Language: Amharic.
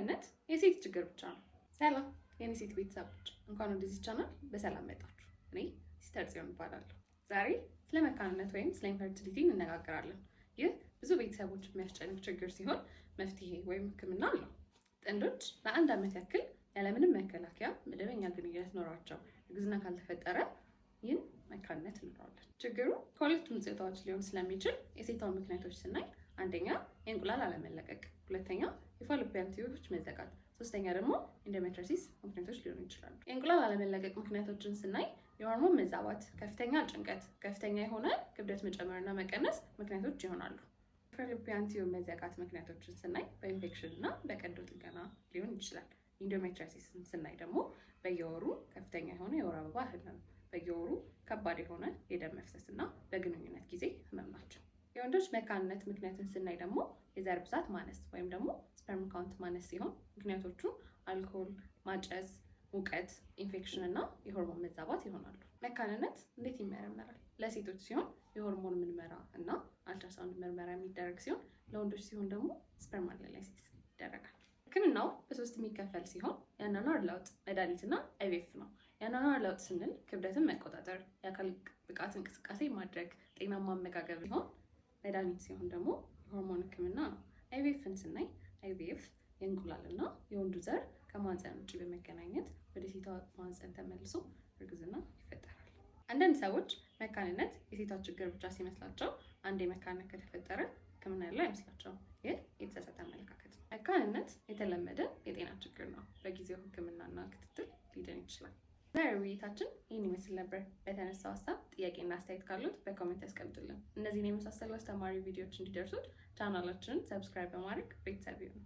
መካንነት የሴት ችግር ብቻ ነው። ሰላም የኔ ሴት ቤተሰቦች፣ እንኳን ወደዚህ ቻናል በሰላም መጣችሁ። እኔ ሲስተር ጽዮን እባላለሁ። ዛሬ ስለ መካንነት ወይም ስለ ኢንፈርቲሊቲ እንነጋገራለን። ይህ ብዙ ቤተሰቦች የሚያስጨንቅ ችግር ሲሆን መፍትሄ ወይም ሕክምና አለው። ጥንዶች ለአንድ ዓመት ያክል ያለምንም መከላከያ መደበኛ ግንኙነት ኖሯቸው እርግዝና ካልተፈጠረ ይህን መካንነት እንለዋለን። ችግሩ ከሁለቱም ጾታዎች ሊሆን ስለሚችል የሴቷን ምክንያቶች ስናይ አንደኛ የእንቁላል አለመለቀቅ፣ ሁለተኛ የፋሎፒያን ቲዩቦች መዘጋት፣ ሶስተኛ ደግሞ ኢንዶሜትሪዮሲስ ምክንያቶች ሊሆኑ ይችላሉ። የእንቁላል አለመለቀቅ ምክንያቶችን ስናይ የሆርሞን መዛባት፣ ከፍተኛ ጭንቀት፣ ከፍተኛ የሆነ ክብደት መጨመርና መቀነስ ምክንያቶች ይሆናሉ። የፋሎፒያን ቲዩብ መዘጋት ምክንያቶችን ስናይ በኢንፌክሽን እና በቀዶ ጥገና ሊሆን ይችላል። ኢንዶሜትሪዮሲስን ስናይ ደግሞ በየወሩ ከፍተኛ የሆነ የወር አበባ ህመም፣ በየወሩ ከባድ የሆነ የደም መፍሰስ እና በግንኙነት ጊዜ ህመም ናቸው። የወንዶች መካንነት ምክንያትን ስናይ ደግሞ የዘር ብዛት ማነስ ወይም ደግሞ ስፐርም ካውንት ማነስ ሲሆን ምክንያቶቹ አልኮል፣ ማጨስ፣ ሙቀት፣ ኢንፌክሽን እና የሆርሞን መዛባት ይሆናሉ። መካንነት እንዴት ይመረመራል? ለሴቶች ሲሆን የሆርሞን ምርመራ እና አልትራሳውንድ ምርመራ የሚደረግ ሲሆን ለወንዶች ሲሆን ደግሞ ስፐርም አናላይሲስ ይደረጋል። ህክምናው በሶስት የሚከፈል ሲሆን የአኗኗር ለውጥ፣ መድኃኒት እና አይቪኤፍ ነው። የአኗኗር ለውጥ ስንል ክብደትን መቆጣጠር፣ የአካል ብቃት እንቅስቃሴ ማድረግ፣ ጤናማ አመጋገብ ሲሆን መድኃኒት ሲሆን ደግሞ የሆርሞን ህክምና ነው። አይቪኤፍን ስናይ አይቪኤፍ የእንቁላልና የወንዱ ዘር ከማህፀን ውጭ በመገናኘት ወደ ሴቷ ማህፀን ተመልሶ እርግዝና ይፈጠራል። አንዳንድ ሰዎች መካንነት የሴቷ ችግር ብቻ ሲመስላቸው አንዴ መካንነት ከተፈጠረ ህክምና ያለው አይመስላቸውም። ይህ የተሳሳተ አመለካከት ነው። መካንነት የተለመደ የጤና ችግር ነው። በጊዜው ህክምናና ክትትል ሊድን ይችላል። ዛሬ ውይይታችን ይህን ይመስል ነበር። በተነሳው ሀሳብ ጥያቄና አስተያየት ካሉት በኮሜንት ያስቀምጡልን። እነዚህን የመሳሰሉ አስተማሪ ቪዲዮዎች እንዲደርሱት ቻናላችንን ሰብስክራይብ በማድረግ ቤተሰብ ይሁኑ።